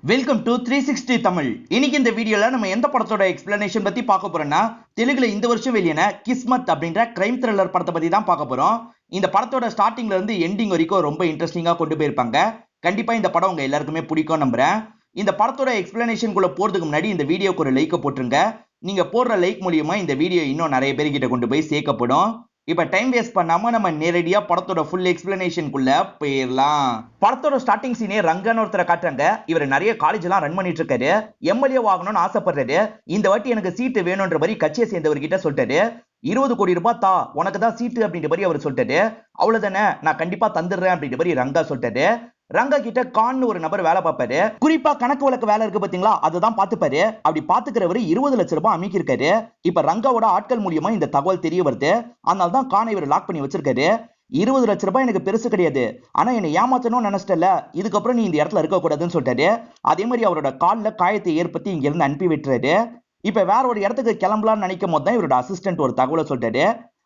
Welcome to 360 Tamil. இன்னைக்கு இந்த வீடியோல நம்ம எந்த படத்தோட எக்ஸ்பிளனேஷன் பத்தி பார்க்க போறோம்னா, தெலுங்குல இந்த வருஷம் வெளியான கிஸ்மத் அப்படின்ற கிரைம் த்ரில்லர் படத்தை பத்தி தான் பார்க்க போறோம். இந்த படத்தோட ஸ்டார்டிங்ல இருந்து எண்டிங் வரைக்கும் ரொம்ப இன்ட்ரெஸ்டிங்கா கொண்டு போயிருப்பாங்க. கண்டிப்பா இந்த படம் உங்க எல்லாருக்குமே பிடிக்கும் நம்புறேன். இந்த படத்தோட எக்ஸ்பிளனேஷன் குள்ள போறதுக்கு முன்னாடி இந்த வீடியோக்கு ஒரு லைக் போட்டுருங்க. நீங்க போடுற லைக் மூலியமா இந்த வீடியோ இன்னும் நிறைய பேர்கிட்ட கொண்டு போய் சேர்க்கப்படும். இப்ப டைம் வேஸ்ட் பண்ணாம நம்ம நேரடியா படத்தோட ஃபுல் எக்ஸ்பிளனேஷனுக்குள்ள போயிடலாம். படத்தோட ஸ்டார்டிங் சீனே ரங்கன்னு ஒருத்தரை காட்டுறாங்க. இவர் நிறைய காலேஜ் எல்லாம் ரன் பண்ணிட்டு இருக்காரு. எம்எல்ஏ ஆகணும்னு ஆசைப்படுறாரு. இந்த வாட்டி எனக்கு சீட்டு வேணும்ன்ற மாதிரி கட்சியை சேர்ந்தவர்கிட்ட சொல்லிட்டாரு. 20 கோடி ரூபாய் தா, உனக்கு தான் சீட்டு அப்படின்ற மாதிரி அவர் சொல்லிட்டாரு. அவ்வளவுதானே, நான் கண்டிப்பா தந்துடுறேன் அப்படின்ற மாதிரி ரங்கா சொல்லிட்டாரு. ரங்கா கிட்ட கான்னு ஒரு நபர் வேலை பார்ப்பாரு. குறிப்பா கணக்கு வழக்கு வேலை இருக்கு பாத்தீங்களா, அதுதான் பாத்துப்பாரு. அப்படி பாத்துக்கிறவரு 20 லட்சம் ரூபாய் அமைக்கி இருக்காரு. இப்ப ரங்காவோட ஆட்கள் மூலியமா இந்த தகவல் தெரிய வருது. அதனால தான் கானை இவர் லாக் பண்ணி வச்சிருக்காரு. 20 லட்சம் ரூபாய் எனக்கு பெருசு கிடையாது, ஆனா என்னை ஏமாத்தணும்னு நினைச்சிட்டல, இதுக்கப்புறம் நீ இந்த இடத்துல இருக்க கூடாதுன்னு சொல்லிட்டாரு. அதே மாதிரி அவரோட கால்ல காயத்தை ஏற்படுத்தி இங்க இருந்து அனுப்பி விட்டுறாரு. இப்ப வேற ஒரு இடத்துக்கு கிளம்பலாம்னு நினைக்கும் போது தான் இவரோட அசிஸ்டன்ட் ஒரு தகவலை சொல்லிட்டாரு.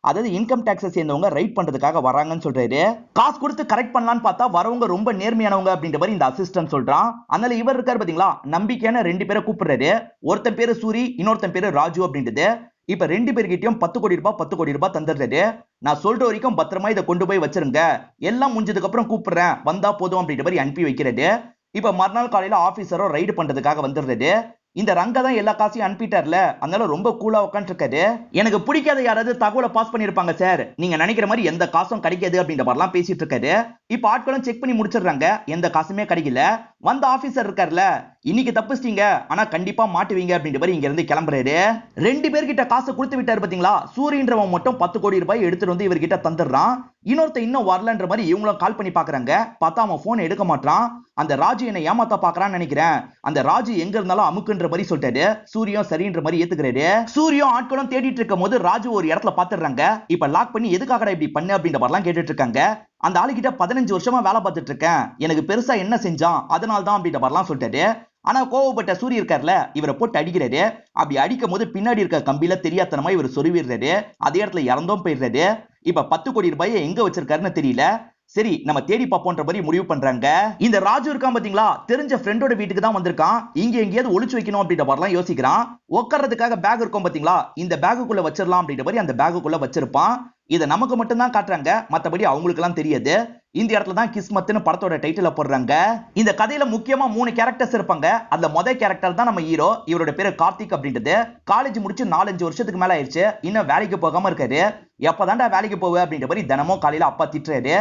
அதாவது இன்கம் டாக்ஸ் சேர்ந்தவங்க ரைட் பண்றதுக்காக வராங்கன்னு சொல்றாரு. காசு கொடுத்து கரெக்ட் பண்ணலாம்னு பார்த்தா வரவங்க ரொம்ப நேர்மையானவங்க அப்படின்ற மாதிரி இந்த அசிஸ்டன்ட் சொல்றான். அதனால இவர் இருக்காரு பாத்தீங்களா, நம்பிக்கையான 2 பேரை கூப்பிடுறாரு. ஒருத்தன் பேரு சூரி, இன்னொருத்தன் பேரு ராஜு அப்படின்றது. இப்ப 2 பேர்கிட்டயும் 10 கோடி ரூபாய் 10 கோடி ரூபாய் தந்துடுறாரு. நான் சொல்ற வரைக்கும் பத்திரமா இதை கொண்டு போய் வச்சிருங்க, எல்லாம் முடிஞ்சதுக்கு அப்புறம் கூப்பிடுறேன், வந்தா போதும் அப்படின்ற மாதிரி அனுப்பி வைக்கிறது. இப்ப மறுநாள் காலையில ஆபீசரும் ரைடு பண்றதுக்காக வந்துடுறாரு. இந்த ரங்கா தான் எல்லா காசையும் அனுப்பிட்டார்ல, அதனால ரொம்ப கூலா உட்காந்துருக்காரு. எனக்கு பிடிக்காத யாராவது தகவலை பாஸ் பண்ணிருப்பாங்க சார், நீங்க நினைக்கிற மாதிரி எந்த காசும் கிடைக்காது அப்படின்ற மாதிரிலாம் பேசிட்டு இருக்காரு. இப்ப ஆட்களும் செக் பண்ணி முடிச்சிடுறாங்க, எந்த காசுமே கிடைக்கல. வந்த ஆபீசர் இருக்காருல்ல, இன்னைக்கு தப்பிச்சிட்டீங்க ஆனா கண்டிப்பா மாட்டுவீங்க அப்படின்ற மாதிரி இங்க இருந்து கிளம்புறாரு. 2 பேர்கிட்ட காசு கொடுத்து விட்டாரு பாத்தீங்களா, சூரியன்றவன் மட்டும் 10 கோடி ரூபாய் எடுத்துட்டு வந்து இவர்கிட்ட தந்துடுறான். இன்னொருத்த இன்னும் வரலன்ற மாதிரி இவங்களும் கால் பண்ணி பாக்குறாங்க. பார்த்தா அவன் போன் எடுக்க மாட்டான். அந்த ராஜு என்ன ஏமாத்த பாக்குறான்னு நினைக்கிறேன், அந்த ராஜு எங்க இருந்தாலும் அமுக்குன்ற மாதிரி சொல்லிட்டாரு. சூரியம் சரின்ற மாதிரி ஏத்துக்கிறாரு. சூரியம் ஆட்களும் தேடிட்டு இருக்கும் போது ராஜு ஒரு இடத்துல பாத்துறாங்க. இப்ப லாக் பண்ணி எதுக்காகடா இப்படி பண்ணு அப்படின்ற மாதிரிலாம் கேட்டுட்டு இருக்காங்க. அந்த ஆளுகிட்ட 15 வருஷமா வேலை பார்த்துட்டு இருக்கேன், எனக்கு பெருசா என்ன செஞ்சான் அதனால தான் அப்படின்ற மாதிரிலாம் சொல்லிட்டாரு. ஆனா கோவப்பட்ட சூரிய இருக்கார்ல, இவரை போட்டு அடிக்கிறாரு. அப்படி அடிக்கும் போது பின்னாடி இருக்க கம்பியில தெரியாதனமா இவர் சொருவிடுறாரு. அதே இடத்துல இறந்தும் போயிடுறாரு. இப்ப 10 கோடி ரூபாயை எங்க வச்சிருக்காருன்னு தெரியல. சரி நம்ம தேடி பார்ப்போம்ன்ற மாதிரி முடிவு பண்றாங்க. இந்த ராஜு இருக்கான் பாத்தீங்களா, தெரிஞ்ச ஃப்ரெண்டோட வீட்டுக்கு தான் வந்திருக்கான். இங்க எங்கேயாவது ஒளிச்சு வைக்கணும் அப்படின்ற மாதிரிலாம் யோசிக்கிறான். உட்கார்றதுக்காக பேக் இருக்கும் பாத்தீங்களா, இந்த பேக்குக்குள்ள வச்சிடலாம் அப்படின்ற மாதிரி அந்த பேக்குக்குள்ள வச்சிருப்பான். இதை நமக்கு மட்டும் தான் காட்டுறாங்க, மத்தபடி அவங்களுக்கு எல்லாம் தெரியாது. இந்த இடத்துல தான் கிஸ்மத்னு படத்தோட டைட்டில போடுறாங்க. இந்த கதையில முக்கியமா 3 கேரக்டர்ஸ் இருப்பாங்க. அந்த முதல் கேரக்டர் தான் நம்ம ஹீரோ. இவரோட பேரு கார்த்திக் அப்படின்றது. காலேஜ் முடிச்சு 4-5 வருஷத்துக்கு மேல ஆயிடுச்சு, இன்னும் வேலைக்கு போகாம இருக்காரு. எப்பதான்டா வேலைக்கு போவ அப்படின்ற மாதிரி தினமும் காலையில அப்பா திட்டுறாரு.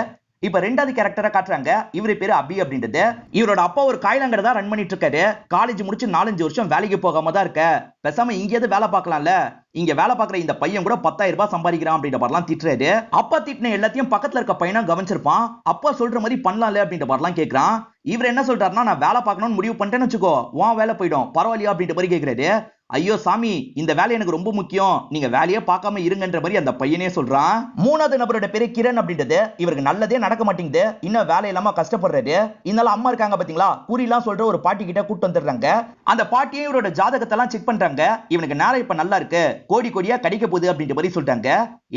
இப்ப 2வது கேரக்டரை காட்டுறாங்க. இவரு பேரு அபி அப்படின்றது. இவரோட அப்பா ஒரு காய்லாங்கடை தான் ரன் பண்ணிட்டு இருக்காரு. காலேஜ் முடிச்சு 4-5 வருஷம் வேலைக்கு போகாம தான் இருக்க, பேசாம இங்கேயாவது வேலை பார்க்கலாம்ல, இங்க வேலை பார்க்குற இந்த பையன் கூட 10,000 ரூபாய் சம்பாதிக்கிறான் அப்படின்ற மாதிரிலாம் திட்டுறாரு. அப்பா திட்டின எல்லாத்தையும் பக்கத்துல இருக்க பையனா கவனிச்சிருப்பான். அப்பா சொல்ற மாதிரி பண்ணலாம்ல அப்படின்ற மாதிரிலாம் கேட்கிறான். இவர் என்ன சொல்றாருன்னா, நான் வேலை பார்க்கணும்னு முடிவு பண்ணிட்டேன்னு வச்சுக்கோ, உன் வேலை போயிடும், பரவாயில்லையா அப்படின்ற மாதிரி கேட்கிறாரு. ஐயோ சாமி, இந்த வேலை எனக்கு ரொம்ப முக்கியம், நீங்க வேலையே பார்க்காம இருங்கன்ற மாதிரி அந்த பையனே சொல்றான். 3வது நபரோட பேரு கிரண் அப்படின்றது. இவருக்கு நல்லதே நடக்க மாட்டேங்குது, இன்னும் வேலை இல்லாம கஷ்டப்படுறாரு. இதனால அம்மா இருக்காங்க பாத்தீங்களா, குறிலாம் சொல்ற ஒரு பாட்டி கிட்ட கூட்டு வந்துடுறாங்க. அந்த பாட்டியே இவரோட ஜாதகத்தை எல்லாம் செக் பண்றாங்க. இவனுக்கு நேரம் இப்ப நல்லா இருக்கு, கோடி கோடியா கிடைக்க போகுது அப்படின்ற மாதிரி சொல்றாங்க.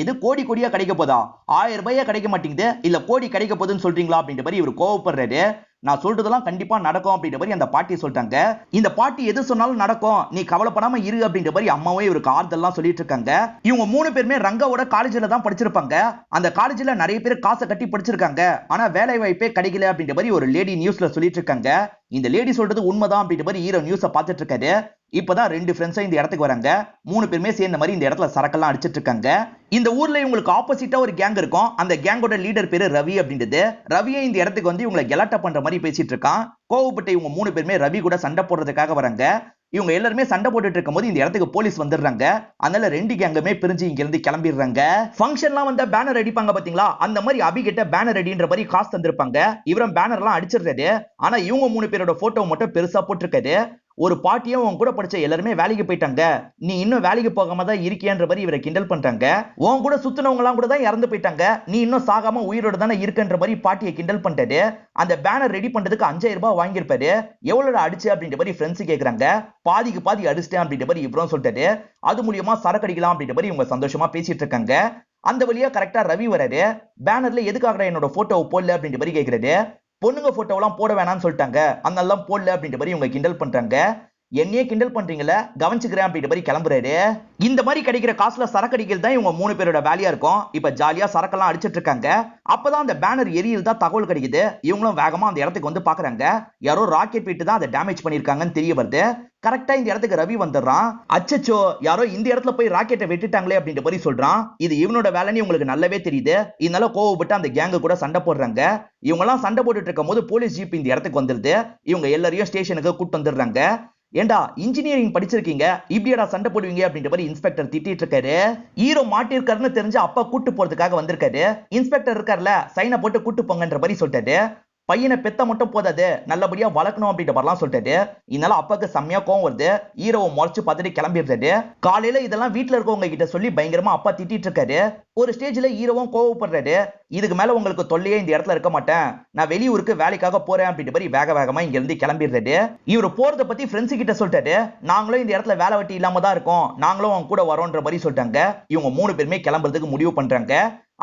இது கோடி கோடியா கிடைக்க போதா, 1000 ரூபாயா கிடைக்க மாட்டேங்குது, இல்ல கோடி கிடைக்க போகுதுன்னு சொல்றீங்களா அப்படின்ற மாதிரி இவர் கோவப்படுறாரு. நான் சொல்றதெல்லாம் கண்டிப்பா நடக்கும் அப்படின்ற மாதிரி அந்த பாட்டி சொல்றாங்க. இந்த பாட்டி எது சொன்னாலும் நடக்கும், நீ கவலைப்படாம இரு அப்படின்ற மாதிரி அம்மாவே இவருக்கு ஆறுதல்லாம் சொல்லிட்டு இருக்காங்க. இவங்க 3 பேருமே ரங்காவோட காலேஜ்ல தான் படிச்சிருப்பாங்க. அந்த காலேஜ்ல நிறைய பேர் காசை கட்டி படிச்சிருக்காங்க, ஆனா வேலை வாய்ப்பே கிடைக்கல அப்படின்ற மாதிரி ஒரு லேடி நியூஸ்ல சொல்லிட்டு இருக்காங்க. இந்த லேடி சொல்றது உண்மைதான் அப்படின்ற மாதிரி ஹீரோ நியூஸை பார்த்துட்டு இருக்காரு. இப்பதான் 2 ஃப்ரெண்ட்ஸும் இந்த இடத்துக்கு வராங்க. 3 பேருமே சேர்ந்த மாதிரி இந்த இடத்துல சரக்கெல்லாம் அடிச்சிட்டு இருக்காங்க. இந்த ஊர்ல இவங்களுக்கு ஆப்போசிட்டா ஒரு கேங் இருக்கும். அந்த கேங்கோட லீடர் பேரு ரவி அப்படின்றது. ரவியே இந்த இடத்துக்கு வந்து இவங்களை கெலாட்டா பண்ற மாதிரி பேசிட்டு இருக்கான். கோவப்பட்ட இவங்க 3 பேருமே ரவி கூட சண்டை போடுறதுக்காக வராங்க. இவங்க எல்லாருமே சண்டை போட்டுட்டு இருக்கும்போது இந்த இடத்துக்கு போலீஸ் வந்துடுறாங்க. அதனால 2 கேங்குமே பிரிஞ்சு இங்க இருந்து கிளம்பிடுறாங்க. ஃபங்க்ஷன்லாம் வந்த பேனர் அடிப்பாங்க பாத்தீங்களா, அந்த மாதிரி அபி கிட்ட பேனர் அடின்ற மாதிரி காசு தந்திருப்பாங்க. இவரும் பேனர் எல்லாம் அடிச்சிடுறாரு. ஆனா இவங்க 3 பேரோட போட்டோ மட்டும் பெருசா போட்டிருக்காரு. ஒரு பாட்டியும் உன் கூட படிச்ச எல்லாருமே வேலைக்கு போயிட்டாங்க, நீ இன்னும் வேலைக்கு போகாம தான் இருக்கியன்ற மாதிரி இவரை கிண்டல் பண்றாங்க. உன் கூட சுத்தினவங்க எல்லாம் கூட தான் இறந்து போயிட்டாங்க, நீ இன்னும் சாகாம உயிரோட தானே இருக்கன்ற மாதிரி பாட்டியை கிண்டல் பண்ணிட்டாரு. அந்த பேனர் ரெடி பண்றதுக்கு 5000 ரூபாய் வாங்கியிருப்பாரு. எவ்வளவு அடிச்சு அப்படின்ற மாதிரி ஃப்ரெண்ட்ஸ் கேக்குறாங்க. பாதிக்கு பாதி அடிச்சிட்டேன் அப்படின்ற மாதிரி இவரும் சொல்லிட்டாரு. அது மூலியமா சரக்கு அடிக்கலாம் அப்படின்ற மாதிரி இவங்க சந்தோஷமா பேசிட்டு இருக்காங்க. அந்த வழியா கரெக்டா ரவி வராரு. பேனர்ல எதுக்காக என்னோட போட்டோவை போடல அப்படின்ற மாதிரி கேக்குறாரு. பொண்ணுங்க போட்டோலாம் போட வேணாம்னு சொல்லிட்டாங்க, அதனால போடல அப்படின்ற மாதிரி இவங்க கிண்டல் பண்றாங்க. என்னையே கிண்டல் பண்றீங்கள, கவனிச்சுக்கிறேன் அப்படின்ற மாதிரி கிளம்புறாரு. இந்த மாதிரி கிடைக்கிற காசுல சரக்கு அடிக்கிறது தான் இவங்க 3 பேரோட வேலையா இருக்கும். இப்ப ஜாலியா சரக்கெல்லாம் அடிச்சிட்டு இருக்காங்க. அப்பதான் அந்த பேனர் எரியுறதா தகவல் கிடைக்குது. இவங்களும் வேகமா அந்த இடத்துக்கு வந்து பாக்குறாங்க. யாரோ ராக்கெட் விட்டு தான் அதை டேமேஜ் பண்ணிருக்காங்கன்னு தெரிய வருது. கரெக்டா இந்த இடத்துக்கு ரவி வந்துடுறான். அச்சச்சோ, யாரோ இந்த இடத்துல போய் ராக்கெட்டை வெட்டிட்டாங்களே அப்படின்ற மாதிரி சொல்றான். இது இவனோட வேலைன்னு இவங்களுக்கு நல்லாவே தெரியுது. இதனால கோவப்பட்டு அந்த கேங்க கூட சண்டை போடுறாங்க. இவங்க எல்லாம் சண்டை போட்டுட்டு இருக்கும் போது போலீஸ் ஜீப் இந்த இடத்துக்கு வந்துருது. இவங்க எல்லாரையும் ஸ்டேஷனுக்கு கூட்டு வந்துடுறாங்க. ஏண்டா இன்ஜினியரிங் படிச்சிருக்கீங்க, இப்படியடா சண்டை போடுவீங்க அப்படின்ற மாதிரி இன்ஸ்பெக்டர் திட்டிட்டு இருக்காரு. ஹீரோ மாட்டிருக்காருன்னு தெரிஞ்சு அப்பா கூட்டு போறதுக்காக வந்திருக்காரு. இன்ஸ்பெக்டர் இருக்கார்ல, சைனை போட்டு கூட்டு போங்கன்ற மாதிரி சொல்லிட்டாரு. பையனை பெத்த மட்டும் போதாது, நல்லபடியா வளர்க்கணும் அப்படின்ற மாதிரிலாம் சொல்லிட்டாரு. இதனால அப்பாக்கு செம்மையா கோவம் வருது. ஹீரோவை முறைச்சு பார்த்துட்டு கிளம்பிடுறாரு. காலையில இதெல்லாம் வீட்டுல இருக்கவங்க கிட்ட சொல்லி பயங்கரமா அப்பா திட்டிட்டு இருக்காரு. ஒரு ஸ்டேஜ்ல ஹீரோவும் கோவப்படுறாரு. இதுக்கு மேல உங்களுக்கு தொல்லையே இந்த இடத்துல இருக்க மாட்டேன், நான் வெளியூருக்கு வேலைக்காக போறேன் அப்படின்ற மாதிரி வேக வேகமா இங்க இருந்து கிளம்பிடுறாரு. இவர் போறத பத்தி ஃப்ரெண்ட்ஸ் கிட்ட சொல்லிட்டாரு. நாங்களும் இந்த இடத்துல வேலை வெட்டி இல்லாம தான் இருக்கோம், நாங்களும் அவங்க கூட வரோன்ற மாதிரி சொல்லிட்டாங்க. இவங்க 3 பேருமே கிளம்புறதுக்கு முடிவு பண்றாங்க.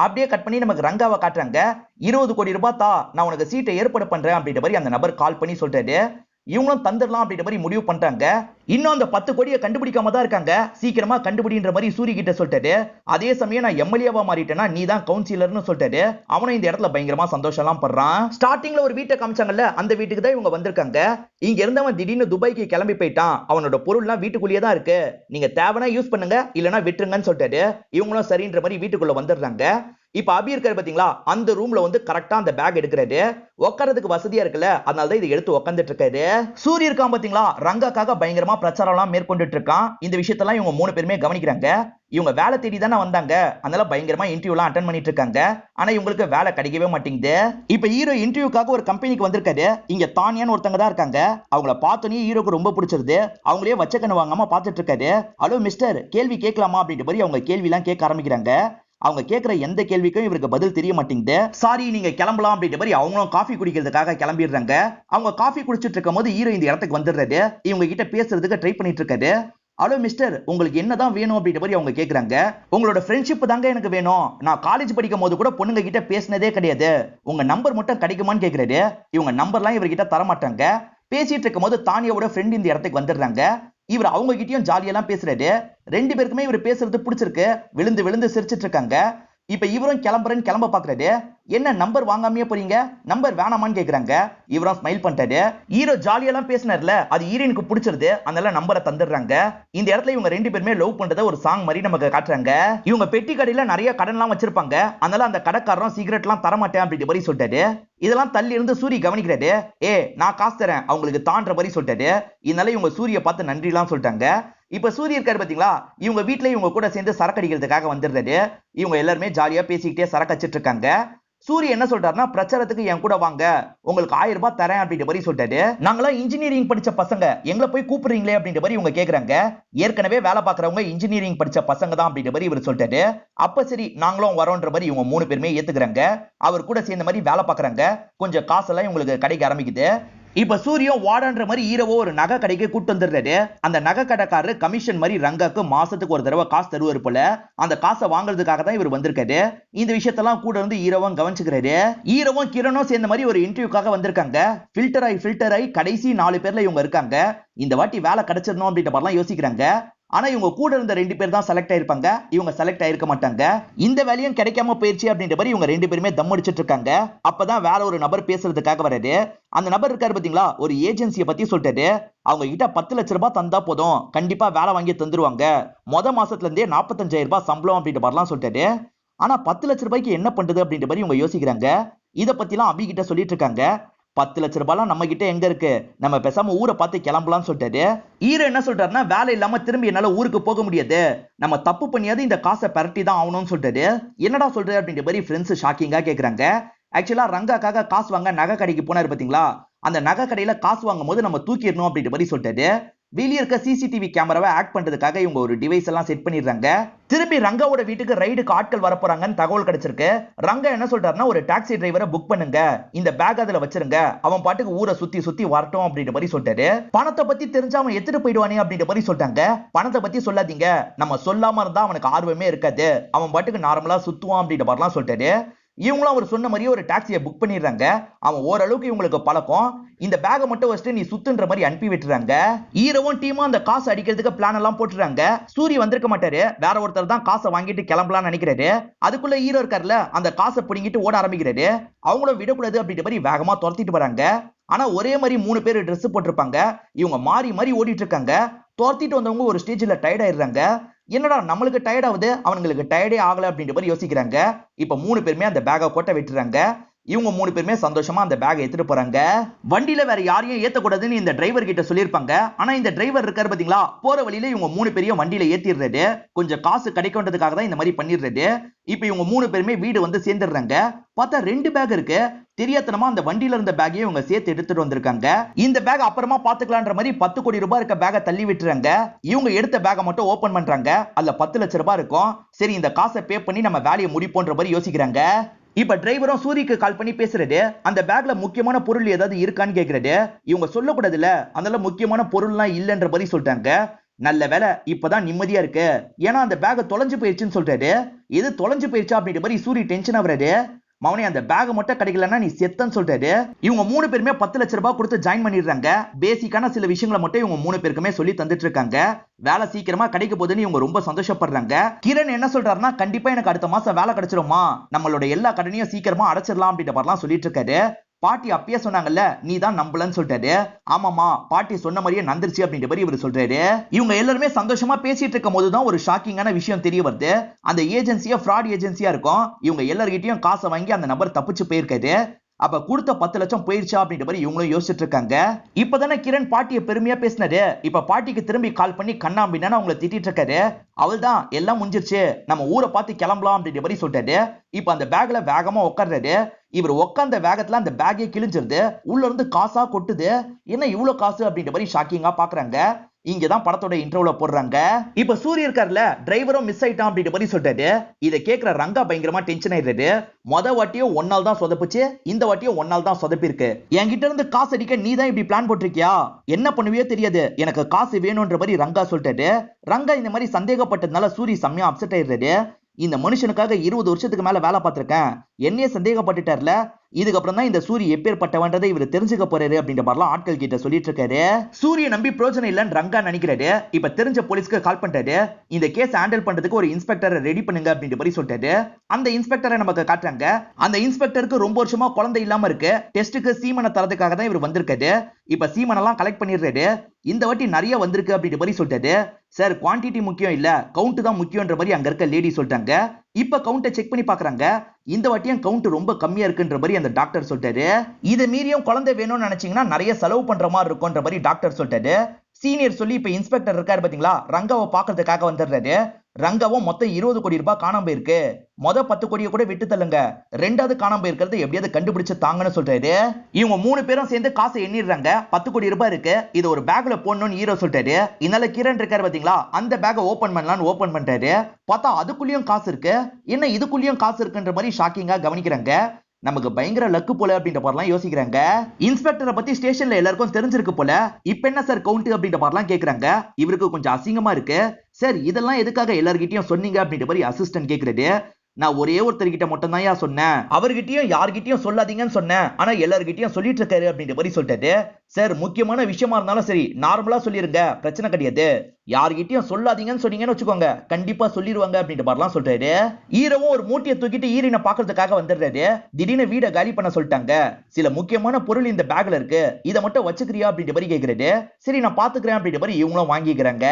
அப்படியே கட் பண்ணி நமக்கு ரங்காவை காட்டுறாங்க. 20 கோடி ரூபாய் தா, நான் உனக்கு சீட்டை ஏற்பாடு பண்றேன் அப்படின்ற மாதிரி அந்த நபர் கால் பண்ணி சொல்றாரு. இவங்களும் தந்துடலாம் அப்படின்ற மாதிரி முடிவு பண்றாங்க. இன்னும் அந்த 10 கோடியை கண்டுபிடிக்காம தான் இருக்காங்க. சீக்கிரமா கண்டுபிடின்ற மாதிரி சூரி கிட்ட சொல்லிட்டாரு. அதே சமயம் நான் எம்எல்ஏவா மாறிட்டேன்னா நீ தான் கவுன்சிலர்னு சொல்லிட்டாரு. அவனும் இந்த இடத்துல பயங்கரமா சந்தோஷம் எல்லாம் படுறான். ஸ்டார்டிங்ல ஒரு வீட்டை காமிச்சாங்கல்ல, அந்த வீட்டுக்கு தான் இவங்க வந்திருக்காங்க. இங்க இருந்தவன் திடீர்னு துபாய்க்கு கிளம்பி போயிட்டான். அவனோட பொருள்லாம் வீட்டுக்குள்ளேயே தான் இருக்கு, நீங்க தேவைனா யூஸ் பண்ணுங்க, இல்லனா விட்டுருங்கன்னு சொல்லிட்டாரு. இவங்களும் சரின்ற மாதிரி வீட்டுக்குள்ள வந்துடுறாங்க. இப்ப அபி இருக்காரு பாத்தீங்களா, அந்த ரூம்ல வந்து கரெக்டா அந்த பேக் எடுக்கிறாரு. உட்காரதுக்கு வசதியா இருக்குல்ல, அதனால தான் இதை எடுத்து உட்காந்துட்டு இருக்காரு. சூரிய இருக்கான் பாத்தீங்களா, ரங்காக்காக பயங்கரமா பிரச்சாரம் எல்லாம் மேற்கொண்டுட்டு இருக்கான். இந்த விஷயத்தெல்லாம் இவங்க 3 பேருமே கவனிக்கிறாங்க. இவங்க வேலை தேடி தானே வந்தாங்க, அதனால பயங்கரமா இன்டர்வியூ எல்லாம் அட்டெண்ட் பண்ணிட்டு இருக்காங்க. ஆனா இவங்களுக்கு வேலை கிடைக்கவே மாட்டேங்குது. இப்ப ஹீரோ இன்டர்வியூக்காக ஒரு கம்பெனிக்கு வந்திருக்காரு. இங்க தானியான்னு ஒருத்தங்க தான் இருக்காங்க. அவங்கள பார்த்தோன்னே ஹீரோக்கு ரொம்ப பிடிச்சிருது. அவங்களே வச்ச கண்ணு வாங்காம பார்த்துட்டு இருக்காரு. ஹலோ மிஸ்டர், கேள்வி கேட்கலாமா அப்படின்ற மாதிரி அவங்க கேள்வி எல்லாம் கேட்க ஆரம்பிக்கிறாங்க. அவங்க கேட்கிற எந்த கேள்விக்கும் இவருக்கு பதில் தெரிய மாட்டேங்குது. சாரி, நீங்க கிளம்பலாம் அப்படின்ற மாதிரி அவங்களும் காஃபி குடிக்கிறதுக்காக கிளம்பிடுறாங்க. அவங்க காஃபி குடிச்சிட்டு இருக்கும் போது ஹீரோ இந்த இடத்துக்கு வந்துடுறாரு. இவங்க கிட்ட பேசுறதுக்கு ட்ரை பண்ணிட்டு இருக்காரு. ஹலோ மிஸ்டர், உங்களுக்கு என்னதான் வேணும் அப்படின்ற மாதிரி அவங்க கேக்குறாங்க. உங்களோட ஃப்ரெண்ட்ஷிப் தாங்க எனக்கு வேணும், நான் காலேஜ் படிக்கும் போது கூட பொண்ணுங்க கிட்ட பேசினதே கிடையாது, உங்க நம்பர் மட்டும் கிடைக்குமான்னு கேக்குறாரு. இவங்க நம்பர்லாம் இவர்கிட்ட தர மாட்டாங்க. பேசிட்டு இருக்கும் போது தானியாவோட ஃப்ரெண்ட் இந்த இடத்துக்கு வந்துடுறாங்க. இவர் அவங்க கிட்டயும் ஜாலியெல்லாம் பேசுறாரு. 2 பேருக்குமே இவர் பேசுறது பிடிச்சிருக்கு. விழுந்து விழுந்து சிரிச்சிட்டு இருக்காங்க. இப்ப இவரும் கிளம்புறேன்னு கிளம்ப பாக்குறாரு. என்ன நம்பர் வாங்காமையே போறீங்க, நம்பர் வேணாமான்னு கேக்குறாங்க. இவரும் ஸ்மைல் பண்ணிட்டாரு. ஹீரோ ஜாலியெல்லாம் பேசினார்ல, அது ஹீரோயினுக்கு பிடிச்சிருது, அதனால நம்பரை தந்துடுறாங்க. இந்த இடத்துல இவங்க 2 பேருமே லவ் பண்றத ஒரு சாங் மாதிரி நமக்கு காட்டுறாங்க. இவங்க பெட்டி கடையில நிறைய கடன்லாம் வச்சிருப்பாங்க. அதனால அந்த கடைக்காரரும் சிகரெட் எல்லாம் தரமாட்டேன் அப்படின்ற மாதிரி சொல்லிட்டாரு. இதெல்லாம் தள்ளி இருந்து சூரி கவனிக்கிறாரு. நான் காசு தரேன் அவங்களுக்கு தான்ற மாதிரி சொல்லிட்டாரு. இதனால இவங்க சூரிய பார்த்து நன்றி எல்லாம் சொல்லிட்டாங்க. இப்ப சூரிய இருக்காரு பாத்தீங்களா, இவங்க வீட்டுல இவங்க கூட சேர்ந்து சரக்கு அடிக்கிறதுக்காக வந்துடுறாரு. இவங்க எல்லாருமே ஜாலியா பேசிக்கிட்டே சரக்கு அடிச்சிட்டு இருக்காங்க. சூரிய என்ன சொல்றாருன்னா, பிரச்சாரத்துக்கு என் கூட வாங்க, உங்களுக்கு 1000 ரூபாய் தரேன் அப்படின்ற மாதிரி சொல்லிட்டாரு. நாங்களாம் இன்ஜினியரிங் படிச்ச பசங்க, எங்களை போய் கூப்பிடுறீங்களே அப்படின்ற மாதிரி இவங்க கேக்குறாங்க. ஏற்கனவே வேலை பாக்குறவங்க இன்ஜினியரிங் படிச்ச பசங்க தான் அப்படின்ற மாதிரி இவர் சொல்லிட்டாரு. அப்ப சரி நாங்களும் வரோன்ற மாதிரி இவங்க 3 பேருமே ஏத்துக்கிறாங்க. அவர் கூட சேர்ந்த மாதிரி வேலை பாக்குறாங்க. கொஞ்சம் காசெல்லாம் இவங்களுக்கு கிடைக்க ஆரம்பிக்குது. இப்ப சூரியன் வாடான்ற மாதிரி ஹீரோவோ ஒரு நகை கடைக்கு கூட்டு வந்துடுறாரு. அந்த நகை கடைக்காரரு கமிஷன் மாதிரி ரங்காக்கு மாசத்துக்கு ஒரு தடவை காசு தருவாரு போல. அந்த காசை வாங்குறதுக்காக தான் இவர் வந்திருக்காரு. இந்த விஷயத்தெல்லாம் கூட இருந்து ஹீரோவும் கவனிச்சுக்கிறாரு. ஹீரோவும் கிரணும் சேர்ந்த மாதிரி ஒரு இன்டர்வியூக்காக வந்திருக்காங்க. ஃபில்டர் ஆகி கடைசி 4 பேர்ல இவங்க இருக்காங்க. இந்த வாட்டி வேலை கிடைச்சிடணும் அப்படின்ற மாதிரிலாம் யோசிக்கிறாங்க. ஆனா இவங்க கூட இருந்த 2 பேர் தான் செலக்ட் ஆயிருப்பாங்க. இவங்க செலக்ட் ஆயிருக்க மாட்டாங்க. இந்த வேலையும் கிடைக்காம போயிருச்சு அப்படின்ற மாதிரி இவங்க 2 பேருமே தம் அடிச்சிட்டு இருக்காங்க. அப்பதான் வேற ஒரு நபர் பேசுறதுக்காக வராரு. அந்த நபர் இருக்காரு பாத்தீங்களா, ஒரு ஏஜென்சியை பத்தி சொல்லிட்டாரு. அவங்க கிட்ட 10 லட்ச ரூபாய் தந்தா போதும், கண்டிப்பா வேலை வாங்கி தந்துருவாங்க, மாசத்துல இருந்தே 45,000 ரூபாய் சம்பளம் அப்படின்ற மாதிரிலாம் சொல்லிட்டாரு. ஆனா 10 லட்ச ரூபாய்க்கு என்ன பண்றது அப்படின்ற மாதிரி இவங்க யோசிக்கிறாங்க. இத பத்திலாம் அபி கிட்ட சொல்லிட்டு இருக்காங்க. 10 லட்ச ரூபாய்லாம் நம்ம கிட்ட எங்க இருக்கு, நம்ம பேசாம ஊரை பார்த்து கிளம்பலாம்னு சொல்லிட்டாரு. ஹீரோ என்ன சொல்றாருன்னா, வேலை இல்லாம திரும்பி என்னால ஊருக்கு போக முடியாது, நம்ம தப்பு பண்ணியாவது இந்த காசை பரட்டி தான் ஆகணும்னு சொல்லிட்டாரு. என்னடா சொல்ற அப்படின்ற மாதிரி ஃப்ரெண்ட்ஸ் ஷாக்கிங்கா கேக்குறாங்க. ஆக்சுவலா ரங்காக்காக காசு வாங்க நகை கடைக்கு போனாரு பாத்தீங்களா, அந்த நகை கடையில காசு வாங்கும் போது நம்ம தூக்கிடணும் அப்படின்ற மாதிரி சொல்லிட்டாரு. வெளியே இருக்க சிசிடிவி கேமராவை ஆக்ட் பண்றதுக்காக இவங்க ஒரு டிவைஸ் எல்லாம் செட் பண்ணிடுறாங்க. திரும்பி ரங்காவோட வீட்டுக்கு ரைடுக்கு ஆட்கள் வர போறாங்கன்னு தகவல் கிடைச்சிருக்கு. ரங்கா என்ன சொல்றாருன்னா, ஒரு டாக்ஸி டிரைவரை புக் பண்ணுங்க, இந்த பேக் அதுல வச்சிருங்க, அவன் பாட்டுக்கு ஊரை சுத்தி சுத்தி வரட்டும் அப்படின்ற மாதிரி சொல்லிட்டாரு. பணத்தை பத்தி தெரிஞ்சு அவன் எடுத்துட்டு போயிடுவானே அப்படின்ற மாதிரி சொல்லிட்டாங்க. பணத்தை பத்தி சொல்லாதீங்க, நம்ம சொல்லாம இருந்தா அவனுக்கு ஆர்வமே இருக்காது, அவன் பாட்டுக்கு நார்மலா சுத்துவான் அப்படின்ற மாதிரிலாம் சொல்லிட்டாரு. இவங்களும் அவர் சொன்ன மாதிரியே ஒரு டாக்ஸியை புக் பண்ணிடுறாங்க. அவன் ஓரளவுக்கு இவங்களுக்கு பழக்கம். இந்த பேக்கை மட்டும் வச்சுட்டு நீ சுத்துன்ற மாதிரி அனுப்பி விட்டுறாங்க. ஹீரோவும் டீமும் அந்த காசு அடிக்கிறதுக்கு பிளான் எல்லாம் போட்டுறாங்க. சூரி வந்திருக்க மாட்டாரு, வேற ஒருத்தர் தான் காசை வாங்கிட்டு கிளம்பலாம்னு நினைக்கிறாரு. அதுக்குள்ள ஹீரோ இருக்காருல, அந்த காசை பிடிங்கிட்டு ஓட ஆரம்பிக்கிறாரு. அவங்களும் விடக்கூடாது அப்படின்ற மாதிரி வேகமா துரத்திட்டு வராங்க. ஆனா ஒரே மாதிரி 3 பேர் ட்ரெஸ் போட்டிருப்பாங்க. இவங்க மாறி மாறி ஓடிட்டு இருக்காங்க. துரத்திட்டு வந்தவங்க ஒரு ஸ்டேஜ்ல டயர்ட் ஆயிடுறாங்க. என்னடா நம்மளுக்கு டயர்ட் ஆகுது, அவங்களுக்கு டயர்டே ஆகல அப்படின்ற மாதிரி யோசிக்கிறாங்க. இப்ப 3 பேருமே அந்த பேக்கை கொட்ட விட்டுறாங்க. இவங்க 3 பேருமே சந்தோஷமா அந்த பேக்கை எடுத்துட்டு போறாங்க. வண்டியில வேற யாரையும் ஏத்தக்கூடாதுன்னு இந்த டிரைவர் கிட்ட சொல்லியிருப்பாங்க. ஆனா இந்த டிரைவர் இருக்காரு பாத்தீங்களா, போற வழியில இவங்க 3 பேரையும் வண்டியில ஏத்திடுறாரு. கொஞ்சம் காசு கிடைக்கும்ன்றதுக்காக தான் இந்த மாதிரி பண்ணிடுறாரு. இப்ப இவங்க 3 பேருமே வீடு வந்து சேர்ந்துடுறாங்க. பார்த்தா 2 பேக் இருக்கு. தெரியாதனமா அந்த வண்டியில இருந்த பேக்கையும் இவங்க சேர்த்து எடுத்துட்டு வந்திருக்காங்க. இந்த பேக் அப்புறமா பாத்துக்கலான்ற மாதிரி 10 கோடி ரூபாய் இருக்க பேக்கை தள்ளி விட்டுறாங்க. இவங்க எடுத்த பேக்கை மட்டும் ஓபன் பண்றாங்க. அதுல 10 லட்சம் ரூபாய் இருக்கும். சரி இந்த காசை பே பண்ணி நம்ம வேலையை முடிப்போன்ற மாதிரி யோசிக்கிறாங்க. இப்ப டிரைவரும் சூரிக்கு கால் பண்ணி பேசுறது, அந்த பேக்ல முக்கியமான பொருள் ஏதாவது இருக்கான்னு கேக்குறது. இவங்க சொல்லக்கூடாதுல, அதனால முக்கியமான பொருள்லாம் இல்லன்ற மாதிரி சொல்லிட்டாங்க. நல்ல வேலை, இப்பதான் நிம்மதியா இருக்கு. ஏன்னா அந்த பேக் தொலைஞ்சு போயிடுச்சுன்னு சொல்றாரு. இது தொலைஞ்சு போயிடுச்சா அப்படின்ற மாதிரி சூரி டென்ஷன் ஆகுறாரு. மவனே அந்த பேக் மட்டும் கிடைக்கலன்னா நீ செத்தன்னு சொல்றாரு. இவங்க 3 பேருமே 10 லட்சம் ரூபாய் கொடுத்து ஜாயின் பண்ணிடுறாங்க. பேசிக்கான சில விஷயங்களை மட்டும் இவங்க 3 பேருக்குமே சொல்லி தந்துட்டு இருக்காங்க. வேலை சீக்கிரமா கிடைக்க போகுதுன்னு இவங்க ரொம்ப சந்தோஷப்படுறாங்க. கிரண் என்ன சொல்றாருன்னா, கண்டிப்பா எனக்கு அடுத்த மாசம் வேலை கிடைச்சிருமா, நம்மளோட எல்லா கடனையும் சீக்கிரமா அடைச்சிடலாம் அப்படின்ற மாதிரிலாம் சொல்லிட்டு இருக்காரு. பாட்டி அப்பயே சொன்னாங்கல்ல, நீ தான் நம்பலன்னு சொல்லிட்டாரு. ஆமாமா, பாட்டி சொன்ன மாதிரியே நந்துருச்சு அப்படின்ற மாதிரி இவர் சொல்றாரு. இவங்க எல்லாருமே சந்தோஷமா பேசிட்டு இருக்கும் போதுதான் ஒரு ஷாக்கிங்கான விஷயம் தெரிய வருது. அந்த ஏஜென்சியா ஃப்ராட் ஏஜென்சியா இருக்கும். இவங்க எல்லார்கிட்டயும் காசை வாங்கி அந்த நபர் தப்பிச்சு போயிருக்காரு. அப்ப கொடுத்த 10 லட்சம் போயிருச்சா அப்படின்ற மாதிரி இவங்களும் யோசிச்சுட்டு இருக்காங்க. இப்பதானே கிரண் பாட்டியை பெருமையா பேசினாரு. இப்ப பாட்டிக்கு திரும்பி கால் பண்ணி கண்ணாம்பின்னு அவங்களை திட்டிட்டு இருக்காரு. அவள் தான் எல்லாம் முடிஞ்சிருச்சு, நம்ம ஊரை பார்த்து கிளம்பலாம் அப்படின்ற மாதிரி சொல்லிட்டாரு. இப்ப அந்த பேக்ல வேகமா உட்கார்றாரு. இவர் உட்கார்ந்த வேகத்துல அந்த பேக்கே கிழிஞ்சிருது. உள்ள இருந்து காசா கொட்டுது. என்ன இவ்வளவு காசு அப்படின்ற மாதிரி ஷாக்கிங்கா பாக்குறாங்க. இங்கதான் படத்தோட இன்ட்ரோல போடுறாங்க. இப்ப சூரிய இருக்கார்ல, டிரைவரும் மிஸ் ஆயிட்டான் அப்படின்ற மாதிரி சொல்றாரு. இதை கேட்கிற ரங்கா பயங்கரமா டென்ஷன் ஆயிடுறாரு. மொத வாட்டியும் ஒன்னால தான் சொதப்புச்சு, இந்த வாட்டியும் ஒன்னால தான் சொதப்பிருக்கு. என்கிட்ட இருந்து காசு அடிக்க நீ தான் இப்படி பிளான் போட்டிருக்கியா, என்ன பண்ணுவியோ தெரியாது, எனக்கு காசு வேணும்ன்ற மாதிரி ரங்கா சொல்லிட்டாரு. ரங்கா இந்த மாதிரி சந்தேகப்பட்டதுனால சூரிய செம்மையா அப்செட் ஆயிடுறாரு. இந்த மனுஷனுக்காக 20 வருஷத்துக்கு மேல வேலை பார்த்திருக்கேன், என்னையே சந்தேகப்பட்டுட்டார்ல, இதுக்கப்புறம் தான் இந்த சூரி எப்பேற்பட்டவன்றதை இவர் தெரிஞ்சுக்க போறாரு அப்படின்ற மாதிரிலாம் ஆட்கள் கிட்ட சொல்லிட்டு இருக்காரு. சூரிய நம்பி பிரோஜனம் இல்லைன்னு ரங்கா நினைக்கிறாரு. இப்ப தெரிஞ்ச போலீஸ்க்கு கால் பண்ணிட்டாரு. இந்த கேஸ் ஹேண்டில் பண்றதுக்கு ஒரு இன்ஸ்பெக்டரை ரெடி பண்ணுங்க அப்படின்ற மாதிரி சொல்லிட்டாரு. அந்த இன்ஸ்பெக்டரை நமக்கு காட்டுறாங்க. அந்த இன்ஸ்பெக்டருக்கு ரொம்ப வருஷமா குழந்தை இல்லாம இருக்கு. டெஸ்ட்டுக்கு சீமனை தரதுக்காக தான் இவர் வந்திருக்காரு. இப்ப சீமனெல்லாம் கலெக்ட் பண்ணிடுறாரு. இந்த வாட்டி நிறைய வந்திருக்கு அப்படின்ற மாதிரி சொல்லிட்டாரு. சார், குவான்டிட்டி முக்கியம் இல்ல, கவுண்ட் தான் முக்கியன்ற மாதிரி அங்க இருக்க லேடி சொல்லிட்டாங்க. இப்ப கவுண்ட்டை செக் பண்ணி பாக்குறாங்க. இந்த வாட்டியும் கவுண்ட் ரொம்ப கம்மியா இருக்குன்ற மாதிரி அந்த டாக்டர் சொல்லிட்டாரு. இதை மீறியும் குழந்தை வேணும்னு நினைச்சீங்கன்னா நிறைய செலவு பண்ற மாதிரி இருக்கும்ன்ற மாதிரி டாக்டர் சொல்லிட்டாரு. சீனியர் சொல்லி இப்ப இன்ஸ்பெக்டர் இருக்காரு பாத்தீங்களா, ரங்காவை பாக்குறதுக்காக வந்துடுறாரு. ரங்காவும் மொத்தம் 20 கோடி ரூபாய் காணாம போயிருக்கு. மொத 10 கோடியை கூட விட்டு தள்ளுங்க, ரெண்டாவது காணாம போயிருக்கிறது எப்படியாவது கண்டுபிடிச்சு தாங்கன்னு சொல்றாரு. இவங்க 3 பேரும் சேர்ந்து காசை எண்ணிடுறாங்க. 10 கோடி ரூபாய் இருக்கு, இது ஒரு பேக்ல போடணும்னு ஹீரோ சொல்லிட்டாரு. இதனால கிரண் இருக்காரு பாத்தீங்களா, அந்த பேக்கை ஓபன் பண்ணலாம்னு ஓபன் பண்றாரு. பார்த்தா அதுக்குள்ளேயும் காசு இருக்கு. என்ன இதுக்குள்ளேயும் காசு இருக்குன்ற மாதிரி ஷாக்கிங்கா கவனிக்கிறாங்க. நமக்கு பயங்கர லக்கு போல அப்படின்ற மாதிரிலாம் யோசிக்கிறாங்க. இன்ஸ்பெக்டரை பத்தி ஸ்டேஷன்ல எல்லாருக்கும் தெரிஞ்சிருக்கு போல. இப்ப என்ன சார் கவுண்ட் அப்படின்ற மாதிரிலாம் கேக்குறாங்க. இவருக்கு கொஞ்சம் அசிங்கமா இருக்கு. சார், இதெல்லாம் எதுக்காக எல்லார்கிட்டயும் சொன்னீங்க அப்படின்ற மாதிரி அசிஸ்டன்ட் கேக்குறது. நான் ஒரே ஒருத்தர்கிட்ட மட்டும் தான் சொன்னேன், அவர்கிட்டயும் யார்கிட்டயும் சொல்லாதீங்கன்னு சொன்னேன், ஆனா எல்லார்கிட்டயும் சொல்லிட்டு இருக்காரு அப்படின்ற மாதிரி சொல்லிட்டாரு. சார், முக்கியமான விஷயமா இருந்தாலும் சரி நார்மலா சொல்லிருங்க, பிரச்சனை கிடையாது. யார்கிட்டயும் சொல்லாதீங்கன்னு சொன்னீங்கன்னு வச்சுக்கோங்க, கண்டிப்பா சொல்லிடுவாங்க அப்படின்ற மாதிரிலாம் சொல்றாரு. ஹீரோவும் ஒரு மூட்டையை தூக்கிட்டு ஈரினை பாக்குறதுக்காக வந்துடுறாரு. திடீர்னு வீடை காலி பண்ண சொல்லிட்டாங்க. சில முக்கியமான பொருள் இந்த பேக்ல இருக்கு, இதை மட்டும் வச்சுக்கிறியா அப்படின்ற மாதிரி கேக்குறாரு. சரி, நான் பாத்துக்கிறேன் அப்படின்ற மாதிரி இவங்களும் வாங்கிக்கிறாங்க.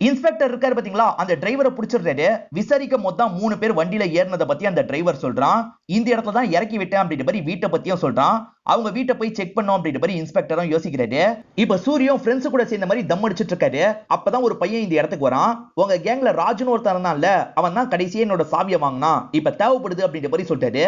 இன்ஸ்பெக்டர் இருக்காரு பாத்தீங்களா, அந்த டிரைவரை பிடிச்சிடுறாரு. விசாரிக்க மொத்தம் 3 பேர் வண்டியில ஏறினதை பத்தி அந்த டிரைவர் சொல்றான். இந்த இடத்துல தான் இறக்கி விட்டேன் அப்படின்ற மாதிரி வீட்டை பத்தியும் சொல்றான். அவங்க வீட்டை போய் செக் பண்ணோம் அப்படின்ற மாதிரி இன்ஸ்பெக்டரும் யோசிக்கிறாரு. இப்ப சூரியும் ஃப்ரெண்ட்ஸ் கூட சேர்ந்த மாதிரி தம் அடிச்சிட்டு இருக்காரு. அப்பதான் ஒரு பையன் இந்த இடத்துக்கு வரான். உங்க கேங்ல ராஜுன்னு ஒருத்தன் இருந்தான்ல, அவன் தான் கடைசியே என்னோட சாவியை வாங்கினான், இப்ப தேவைப்படுது அப்படின்ற மாதிரி சொல்லிட்டாரு.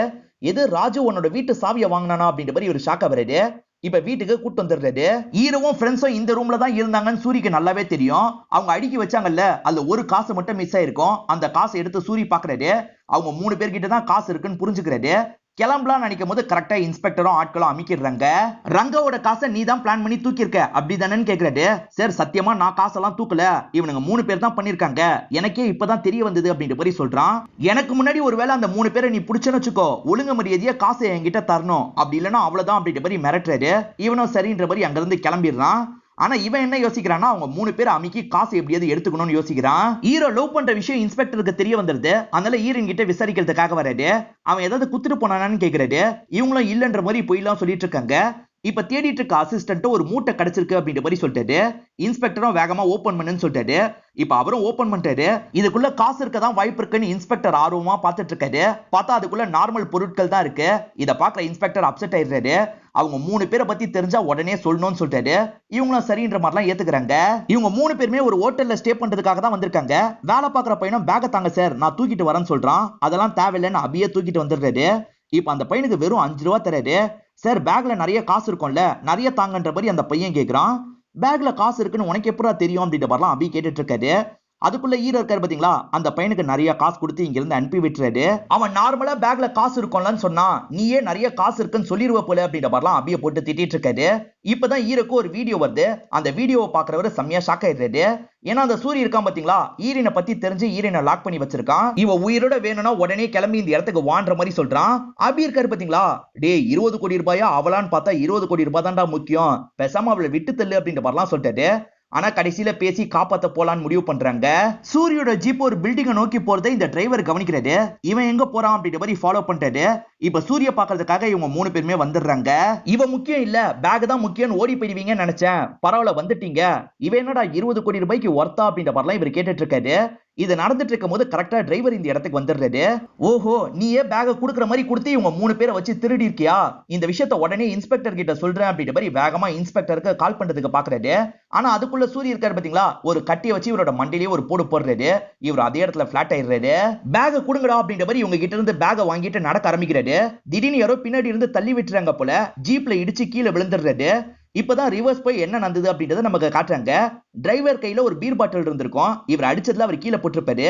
எது, ராஜு உன்னோட வீட்டு சாவியை வாங்கினானா அப்படின்ற மாதிரி ஒரு ஷாக்கா வருது. இப்ப வீட்டுக்கு கூட்டு வந்துடுறாரு. ஹீரோவும் ஃப்ரெண்ட்ஸும் இந்த ரூம்ல தான் இருந்தாங்கன்னு சூரிக்கு நல்லாவே தெரியும். அவங்க அடுக்கி வச்சாங்கல்ல, அதுல ஒரு காசு மட்டும் மிஸ் ஆயிருக்கும். அந்த காசை எடுத்து சூரி பாக்குறாரு. அவங்க 3 பேர்கிட்ட தான் காசு இருக்குன்னு புரிஞ்சுக்கிறாரு. கிளம்பலாம் நினைக்கும் போது கரெக்டா இன்ஸ்பெக்டரும் ஆட்களும் அமைக்கிறாங்க. ரங்காவோட காசை நீ தான் பிளான் பண்ணி தூக்கியிருக்க அப்படிதானு கேக்குறாரு. சார் சத்தியமா நான் காசெல்லாம் தூக்கல, இவனுங்க 3 பேர் தான் பண்ணிருக்காங்க, எனக்கே இப்பதான் தெரிய வந்தது அப்படின்ற மாதிரி சொல்றான். எனக்கு முன்னாடி ஒருவேளை அந்த 3 பேரை நீ புடிச்சன்னு வச்சுக்கோ, ஒழுங்கு மரியாதையா காசை என்கிட்ட தரணும், அப்படி இல்லைன்னா அவ்வளவுதான் அப்படின்ற மாதிரி மிரட்டுறாரு. இவனும் சரின்ற மாதிரி அங்க இருந்து கிளம்பிடுறான். ஆனா இவன் என்ன யோசிக்கிறான்னா அவங்க 3 பேர் அமுக்கி காசு எப்படியாவது எடுத்துக்கணும்னு யோசிக்கிறான். ஹீரோ லவ் பண்ற விஷயம் இன்ஸ்பெக்டருக்கு தெரிய வந்துருது. அதனால ஹீரோயின் கிட்ட விசாரிக்கிறதுக்காக வராரு. அவன் ஏதாவது குத்துட்டு போனானான்னு கேக்குறாரு. இவங்களும் இல்லன்ற மாதிரி பொய்லாம் சொல்லிட்டு இருக்காங்க. இப்ப தேடிட்டு இருக்க அசிஸ்டன்ட் ஒரு மூட்டை கிடைச்சிருக்கு அப்படின்ற மாதிரி சொல்லிட்டாரு. இன்ஸ்பெக்டரும் வேகமா ஓபன் பண்ணுன்னு சொல்லிட்டாரு. இப்ப அவரும் ஓபன் பண்ணிட்டாரு. இதுக்குள்ள காசு இருக்கதான் வாய்ப்பு இருக்குன்னு இன்ஸ்பெக்டர் ஆர்வமா பாத்துட்டு இருக்காரு. பார்த்தா அதுக்குள்ள நார்மல் பொருட்கள் தான் இருக்கு. இத பாக்குற இன்ஸ்பெக்டர் அப்செட் ஆயிடுறாரு. அவங்க 3 பேரை பத்தி தெரிஞ்சா உடனே சொல்லணும்னு சொல்லிட்டாரு. இவங்களும் சரின்ற மாதிரிலாம் ஏத்துக்கிறாங்க. இவங்க 3 பேருமே ஒரு ஹோட்டல்ல ஸ்டே பண்றதுக்காக தான் வந்திருக்காங்க. வேலை பாக்குற பையனும் பேக தாங்க சார், நான் தூக்கிட்டு வரேன்னு சொல்றான். அதெல்லாம் தேவையில்லைன்னு அபியே தூக்கிட்டு வந்துடுறாரு. இப்ப அந்த பையனுக்கு வெறும் 5 ரூபா தராரு. சார் பேக்ல நிறைய காசு இருக்கும்ல, நிறைய தாங்கன்ற மாதிரி அந்த பையன் கேக்குறான். பேக்ல காசு இருக்குன்னு உனக்கு எப்படா தெரியும் அப்படின்ற மாதிரிலாம் அபி கேட்டுட்டு இருக்காரு. அதுக்குள்ள ஹீரோ இருக்காரு பாத்தீங்களா, அந்த பையனுக்கு நிறைய காசு கொடுத்து இங்க இருந்து அனுப்பி விட்டுறாரு. அவன் நார்மலா பேக்ல காசு இருக்கும்லன்னு சொன்னா நீயே நிறைய காசு இருக்குன்னு சொல்லிருவ போல அப்படின்ற மாதிரிலாம் அபிய போட்டு திட்டிட்டு இருக்காரு. இப்பதான் ஹீரோக்கு ஒரு வீடியோ வருது. அந்த வீடியோவை பாக்குறவரு செம்மையா ஷாக் ஆயிடுறாரு. ஏன்னா அந்த சூரிய இருக்கான் பாத்தீங்களா, ஈரினை பத்தி தெரிஞ்சு ஈரினை லாக் பண்ணி வச்சிருக்கான். இவன் உயிரோட வேணும்னா உடனே கிளம்பி இந்த இடத்துக்கு வான்ற மாதிரி சொல்றான். அபி இருக்காரு பாத்தீங்களா, டே 20 கோடி ரூபாயா அவளான்னு பார்த்தா 20 கோடி ரூபாய் தான்டா முக்கியம், பேசாம அவளை விட்டு தள்ளு அப்படின்ற மாதிரிலாம் சொல்லிட்டாரு. ஆனா கடைசியில பேசி காப்பாத்த போலான்னு முடிவு பண்றாங்க. சூரியோட ஜீப் ஒரு பில்டிங்கை நோக்கி போறதை இந்த டிரைவர் கவனிக்கிறாரு. இவன் எங்க போறான் அப்படின்ற மாதிரி ஃபாலோ பண்ணிட்டாரு. இப்ப சூரிய பாக்குறதுக்காக இவங்க 3 பேருமே வந்துடுறாங்க. இவன் முக்கியம் இல்ல, பேக் தான் முக்கியம், ஓடி போயிடுவீங்கன்னு நினைச்சேன், பரவாயில்ல வந்துட்டீங்க. இவன் என்னடா 20 கோடி ரூபாய்க்கு ஒர்த்தா அப்படின்ற மாதிரிலாம் இவர் கேட்டுட்டு இருக்காரு. இது நடந்துட்டு இருக்கும் போது கரெக்டா டிரைவர் இந்த இடத்துக்கு வந்துடுறாரு. ஓஹோ, நீயே பேக குடுக்குற மாதிரி கொடுத்து இவங்க 3 பேரை வச்சு திருடி இருக்கியா, இந்த விஷயத்த உடனே இன்ஸ்பெக்டர் கிட்ட சொல்றேன் அப்படின்ற மாதிரி வேகமா இன்ஸ்பெக்டருக்கு கால் பண்றதுக்கு பாக்குறாரு. ஆனா அதுக்குள்ள சூரிய இருக்காரு பாத்தீங்களா, ஒரு கட்டியை வச்சு இவரோட மண்டிலேயே ஒரு போடு போடுறாரு. இவர் அதே இடத்துல பிளாட் ஆயிடுறாரு. பேக குடுங்கடா அப்படின்ற மாதிரி இவங்க கிட்ட இருந்து பேக வாங்கிட்டு நடக்க ஆரம்பிக்கிறாரு. திடீர்னு யாரோ பின்னாடி இருந்து தள்ளி விட்டுறாங்க போல, ஜீப்ல இடிச்சு கீழே விழுந்துடுறாரு. இப்பதான் ரிவர்ஸ் போய் என்ன நடந்தது அப்படின்றத நமக்கு காட்டுறாங்க. டிரைவர் கையில ஒரு பீர் பாட்டில் இருந்திருக்கும். இவர் அடிச்சதுல அவர் கீழே போட்டிருப்பாரு.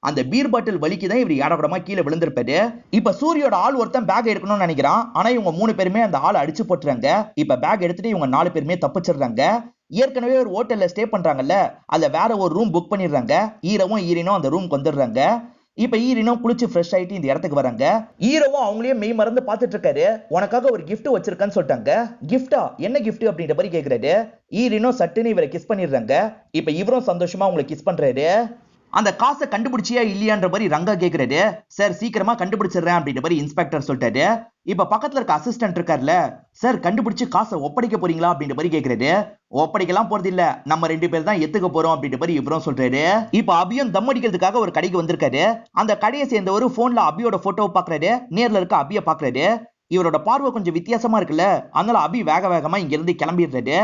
அந்த பீர் பாட்டில் வலிக்குதான் இவர் ஏடகடமா கீழே விழுந்திருப்பாரு. இப்ப சூரியோட ஆள் ஒருத்தன் பேக் எடுக்கணும்னு நினைக்கிறான். ஆனா இவங்க 3 பேருமே அந்த ஆளை அடிச்சு போட்டுறாங்க. இப்ப பேக் எடுத்துட்டு இவங்க 4 பேருமே தப்பிச்சிடுறாங்க. ஏற்கனவே ஒரு ஹோட்டல்ல ஸ்டே பண்றாங்கல்ல, அதுல வேற ஒரு ரூம் புக் பண்ணிடுறாங்க. ஈரவும் ஈரினும் அந்த ரூம்க்கு வந்துடுறாங்க. இப்ப ஈரினும் குளிச்சு ஃப்ரெஷ் ஆயிட்டு இந்த இடத்துக்கு வராங்க. ஈரவும் அவங்களே மெய் மறந்து பாத்துட்டு இருக்காரு. உனக்காக ஒரு கிஃப்ட் வச்சிருக்கான்னு சொல்லிட்டாங்க. கிஃப்டா, என்ன கிஃப்ட் அப்படின்ற மாதிரி கேக்குறாரு. ஈரினும் சட்டுன்னு இவரை கிஸ் பண்ணிடுறாங்க. இப்ப இவரும் சந்தோஷமா உங்களை கிஸ் பண்றாரு. அந்த காசை கண்டுபிடிச்சியா இல்லையான்ற மாதிரி ரங்கா கேக்குறாரு. சார் சீக்கிரமா கண்டுபிடிச்சிடுறேன் அப்படின்ற மாதிரி இன்ஸ்பெக்டர் சொல்லிட்டாரு. இப்ப பக்கத்துல இருக்க அசிஸ்டன்ட் இருக்காருல்ல, சார் கண்டுபிடிச்சு காசை ஒப்படைக்க போறீங்களா அப்படின்ற மாதிரி கேக்குறாரு. ஒப்படைக்கலாம் போறது இல்ல, நம்ம 2 பேர் தான் எத்துக்க போறோம் அப்படின்ற மாதிரி இவரும் சொல்றாரு. இப்ப அபியும் தம் அடிக்கிறதுக்காக ஒரு கடைக்கு வந்திருக்காரு. அந்த கடையை சேர்ந்த ஒரு போன்ல அபியோட போட்டோவை பாக்குறாரு. நேர்ல இருக்க அபிய பாக்குறாரு. இவரோட பார்வை கொஞ்சம் வித்தியாசமா இருக்குல்ல, அதனால அபி வேக வேகமா இங்க இருந்து கிளம்பிடுறாரு.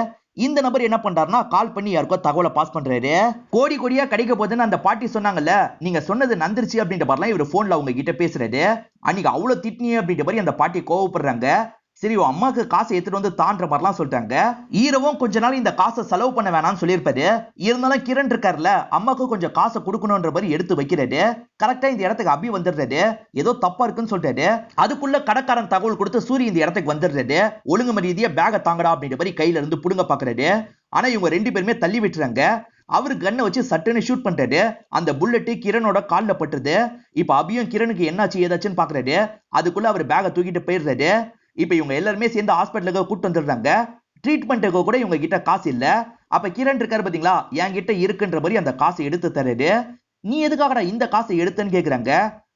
இந்த நபர் என்ன பண்றாருன்னா கால் பண்ணி யாருக்கோ தகவலை பாஸ் பண்றாரு. கோடி கோடியா கிடைக்க போதுன்னு அந்த பாட்டி சொன்னாங்கல்ல, நீங்க சொன்னது நந்திருச்சு அப்படின்ற மாதிரிலாம் இவர் போன்ல அவங்க கிட்ட பேசுறாரு. அன்னைக்கு அவ்வளவு திட்டினி அப்படின்ற மாதிரி அந்த பாட்டி கோவப்படுறாங்க. சரி உன் அம்மாக்கு காசை எடுத்துட்டு வந்து தான்ற மாதிரிலாம் சொல்லிட்டாங்க. ஈரவும் கொஞ்ச நாள் இந்த காசை செலவு பண்ண வேணாம்னு சொல்லியிருப்பாரு. இருந்தாலும் கிரண் இருக்காருல்ல, அம்மாக்கு கொஞ்சம் காசை கொடுக்கணும்ன்ற மாதிரி எடுத்து வைக்கிறாரு. கரெக்டா இந்த இடத்துக்கு அபி வந்துடுறாரு. ஏதோ தப்பா இருக்குன்னு சொல்லிட்டாரு. அதுக்குள்ள கடைக்காரன் தகவல் கொடுத்து சூரிய இந்த இடத்துக்கு வந்துடுறாரு. ஒழுங்கு மரியாதையா பேக தாங்கடா அப்படின்ற மாதிரி கையில இருந்து புடுங்க பாக்குறாரு. ஆனா இவங்க 2 பேருமே தள்ளி விட்டுறாங்க. அவரு கண்ணை வச்சு சட்டுன்னு ஷூட் பண்றாரு. அந்த புல்லட் கிரணோட கால்ல பட்டுது. இப்ப அபியும் கிரணுக்கு என்னாச்சு ஏதாச்சுன்னு பாக்குறாரு. அதுக்குள்ள அவர் பேக தூக்கிட்டு போயிடுறாரு. இப்ப இவங்க எல்லாருமே சேர்ந்து ஹாஸ்பிட்டலுக்கு கூட்டு வந்துடுறாங்க. ட்ரீட்மெண்ட்டுக்கு கூட இவங்க கிட்ட காசு இல்ல. அப்ப கிரண் இருக்காரு பாத்தீங்களா, என்கிட்ட இருக்குன்ற மாதிரி அந்த காசை எடுத்து தர்றாரு. நீ எதுக்காகடா இந்த காசை எடுத்துன்னு கேக்குறாங்க.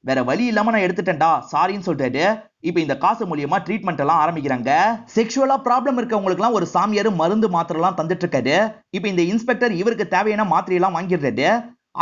வேற வழி இல்லாம நான் எடுத்துட்டேன்டா சாரின்னு சொல்றாரு. இப்ப இந்த காசு மூலியமா ட்ரீட்மெண்ட் எல்லாம் ஆரம்பிக்கிறாங்க. செக்ஷுவலா ப்ராப்ளம் இருக்கவங்களுக்கு எல்லாம் ஒரு சாமியார் மருந்து மாத்திரை எல்லாம் தந்துட்டு இருக்காரு. இப்ப இந்த இன்ஸ்பெக்டர் இவருக்கு தேவையான மாத்திரை எல்லாம் வாங்கிடுறாரு.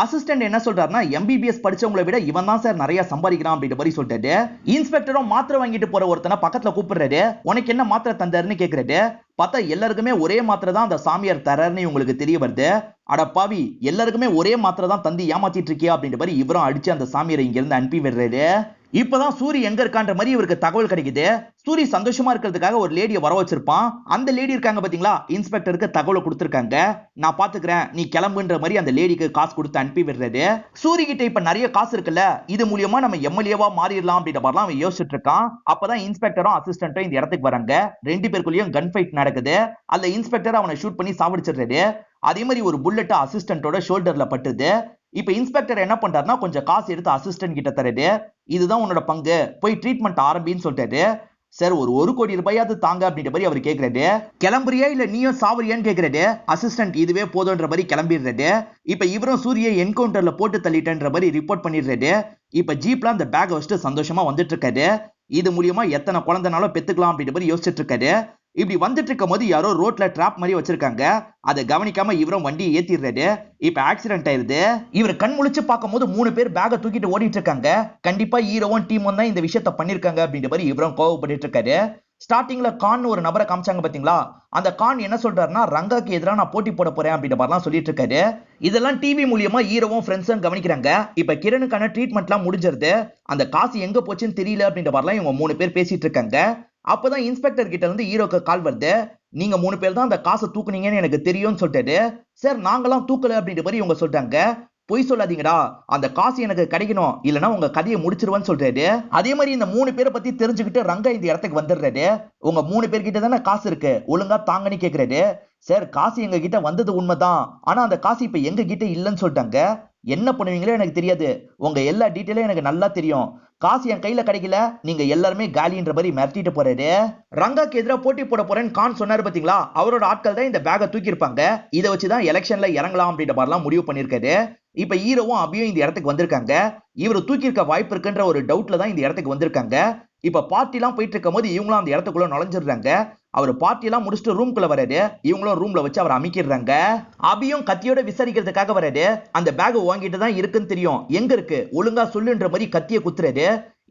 அசிஸ்டன்ட் என்ன சொல்றாருன்னா, எம்பிபிஎஸ் படிச்சவங்களை விட இவன் தான் சார் நிறைய சம்பாதிக்கிறான் அப்படின்ற மாதிரி சொல்லிட்டாரு. இன்ஸ்பெக்டரும் மாத்திரை வாங்கிட்டு போற ஒருத்தனை பக்கத்துல கூப்பிடுறாரு. உனக்கு என்ன மாத்திரை தந்தாருன்னு கேக்குறாரு. பார்த்தா எல்லாருக்குமே ஒரே மாத்திரை தான் அந்த சாமியார் தராருன்னு உங்களுக்கு தெரிய வருது. அட பாவி, எல்லாருக்குமே ஒரே மாத்திரை தான் தந்து ஏமாத்திட்டு இருக்கியா அப்படின்ற மாதிரி இவரும் அடிச்சு அந்த சாமியாரை இங்க இருந்து அனுப்பி விடுறாரு. இப்பதான் சூரி எங்க இருக்கான்ற மாதிரி இவருக்கு தகவல் கிடைக்குது. சூரி சந்தோஷமா இருக்கிறதுக்காக ஒரு லேடியை வர வச்சிருப்பான். அந்த லேடி இருக்காங்க பாத்தீங்களா, இன்ஸ்பெக்டருக்கு தகவலை கொடுத்திருக்காங்க. நான் பாத்துக்கிறேன், நீ கிளம்புன்ற மாதிரி அந்த லேடிக்கு காசு கொடுத்து அனுப்பி விடுறது. சூரி கிட்ட இப்ப நிறைய காசு இருக்குல்ல, இது மூலியமா நம்ம எம்எல்ஏவா மாறிடலாம் அப்படின்ற மாதிரிலாம் அவன் யோசிச்சுட்டு இருக்கான். அப்பதான் இன்ஸ்பெக்டரும் அசிஸ்டன்ட்டும் இந்த இடத்துக்கு வராங்க. ரெண்டு பேருக்குள்ளயும் கன் ஃபைட் நடக்குது. அந்த இன்ஸ்பெக்டர் அவனை ஷூட் பண்ணி சாவடிச்சிடுறாரு. அதே மாதிரி ஒரு புல்லட் அசிஸ்டன்ட்டோட ஷோல்டர்ல பட்டுது. இப்ப இன்ஸ்பெக்டர் என்ன பண்றாருன்னா கொஞ்சம் காசு எடுத்து அசிஸ்டன்ட் கிட்ட தருது. இதுதான் உன்னோட பங்கு, போய் ட்ரீட்மெண்ட் ஆரம்பின்னு சொல்லிட்டாரு. சார் ஒரு கோடி ரூபாயாவது தாங்க அப்படின்ற மாதிரி அவர் கேட்கிறாரு. கிளம்புறியா இல்ல நீயும் சாவரியான்னு கேட்கிறாரு. அசிஸ்டன்ட் இதுவே போதுன்ற மாதிரி கிளம்பிடுறாரு. இப்ப இவரும் சூரிய என்கவுண்டர்ல போட்டு தள்ளிட்டன்ற மாதிரி ரிப்போர்ட் பண்ணிடுறாரு. இப்ப ஜீப்ல அந்த பேக் வச்சுட்டு சந்தோஷமா வந்துட்டு இருக்காரு. இது மூலியமா எத்தனை குழந்தைனாலும் பெத்துக்கலாம் அப்படின்ற மாதிரி யோசிச்சுட்டு இருக்காரு. இப்படி வந்துட்டு இருக்கும் போது யாரோ ரோட்ல டிராப் மாதிரி வச்சிருக்காங்க. அதை கவனிக்காம இவரும் வண்டி ஏத்திடுறாரு. இப்ப ஆக்சிடென்ட் ஆயிருது. இவர் கண் முழிச்சு பார்க்கும் போது 3 பேர் பேக தூக்கிட்டு ஓடிட்டு இருக்காங்க. கண்டிப்பா ஹீரோவும் டீமும் தான் இந்த விஷயத்த பண்ணிருக்காங்க அப்படின்ற மாதிரி இவரும் கோவப்பட்டு இருக்காரு. ஸ்டார்டிங்ல கான் ஒரு நபரை காமிச்சாங்க பாத்தீங்களா, அந்த கான் என்ன சொல்றாருன்னா ரங்காக்கு எதிராக நான் போட்டி போட போறேன் அப்படின்ற மாதிரிலாம் சொல்லிட்டு இருக்காரு. இதெல்லாம் டிவி மூலியமா ஹீரோவும் ஃப்ரெண்ட்ஸும் கவனிக்கிறாங்க. இப்ப கிரணுக்கான ட்ரீட்மெண்ட்லாம் முடிஞ்சிருது. அந்த காசு எங்க போச்சுன்னு தெரியல அப்படின்ற மாதிரிலாம் இவங்க 3 பேர் பேசிட்டு இருக்காங்க. அப்பதான் இன்ஸ்பெக்டர் கிட்ட இருந்து ஹீரோக்கு கால் வருது. நீங்க 3 பேர் தான் அந்த காசை தூக்குனீங்கன்னு எனக்கு தெரியும்னு சொல்லிட்டாரு. சார் நாங்களாம் தூக்கல அப்படின்ற மாதிரி இவங்க சொல்றாங்க. பொய் சொல்லாதீங்கடா, அந்த காசு எனக்கு கிடைக்கணும், இல்லனா உங்க கதையை முடிச்சிருவேன்னு சொல்றாரு. அதே மாதிரி இந்த 3 பேரை பத்தி தெரிஞ்சுக்கிட்டு ரங்கா இந்த இடத்துக்கு வந்துடுறாரு. உங்க 3 பேர்கிட்ட தானே காசு இருக்கு, ஒழுங்கா தாங்கன்னு கேக்குறாரு. சார் காசு எங்க கிட்ட வந்தது உண்மைதான், ஆனா அந்த காசு இப்ப எங்க கிட்ட இல்லன்னு சொல்லிட்டாங்க. என்ன பண்ணுவீங்களோ எனக்கு தெரியாது, உங்க எல்லா டீட்டெயிலும் எனக்கு நல்லா தெரியும். காசு என் கையில கிடைக்கல, நீங்க எல்லாருமே காலின்ற மாதிரி மிரட்டிட்டு போறாரு. ரங்காக்கு எதிராக போட்டி போட போறேன்னு கான் சொன்னாரு பாத்தீங்களா, அவரோட ஆட்கள் தான் இந்த பேக்கை தூக்கி இருப்பாங்க. இதை வச்சுதான் எலெக்ஷன்ல இறங்கலாம் அப்படின்ற மாதிரிலாம் முடிவு பண்ணிருக்காரு. இப்ப ஹீரோவும் அபியும் இந்த இடத்துக்கு வந்திருக்காங்க. இவர் தூக்கி இருக்க வாய்ப்பு இருக்குன்ற ஒரு டவுட்ல தான் இந்த இடத்துக்கு வந்திருக்காங்க. இப்ப பார்ட்டி எல்லாம் போயிட்டு இருக்கும் போது இவங்களும் அந்த இடத்துக்குள்ள நுழைஞ்சிடுறாங்க. அவர் பார்ட்டி எல்லாம் முடிச்சுட்டு ரூம்குள்ள வராரு. இவங்களும் ரூம்ல வச்சு அவர் அமைக்கிறாங்க. அபியும் கத்தியோட விசாரிக்கிறதுக்காக வராரு. அந்த பேக் வாங்கிட்டு தான் இருக்குன்னு தெரியும், எங்க இருக்கு ஒழுங்கா சொல்லுன்ற மாதிரி கத்திய குத்துறாரு.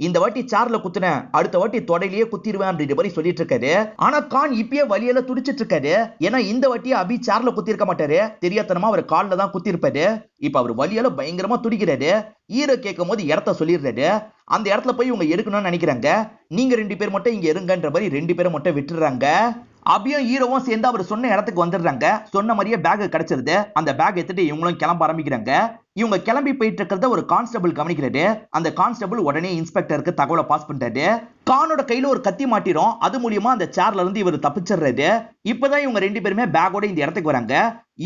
இந்த வாட்டி சேர்ல குத்துனேன், அடுத்த வாட்டி தொடையிலேயே குத்திடுவேன் அப்படின்ற மாதிரி சொல்லிட்டு இருக்காரு. ஆனா கான் இப்பயே வலியில துடிச்சிட்டு இருக்காரு. ஏன்னா இந்த வாட்டி அபி சேர்ல குத்தி இருக்க மாட்டாரு, தெரியாதனமா அவர் கால்ல தான் குத்தி இருப்பாரு. இப்ப அவர் வலியால பயங்கரமா துடிக்கிறாரு. ஹீரோ கேட்கும் போது இடத்த சொல்லிடுறாரு. அந்த இடத்துல போய் இவங்க எடுக்கணும்னு நினைக்கிறாங்க. நீங்க 2 பேர் மட்டும் இங்க இருங்கன்ற மாதிரி 2 பேரை மட்டும் விட்டுறாங்க. அபியும் ஹீரோவும் சேர்ந்து அவர் சொன்ன இடத்துக்கு வந்துடுறாங்க. சொன்ன மாதிரியே பேக் கிடைச்சிருது. அந்த பேக் எடுத்துட்டு இவங்களும் கிளம்ப ஆரம்பிக்கிறாங்க. இவங்க கிளம்பி போயிட்டு இருக்கிறத ஒரு கான்ஸ்டபிள் கவனிக்கிறாரு. அந்த கான்ஸ்டபிள் உடனே இன்ஸ்பெக்டருக்கு தகவலை பாஸ் பண்றாரு. கானோட கையில ஒரு கத்தி மாட்டிரும். அது மூலியமா அந்த சேர்ல இருந்து இவர் தப்பிச்சிடுறாரு. இப்பதான் இவங்க 2 பேருமே பேக்கோட இந்த இடத்துக்கு வராங்க.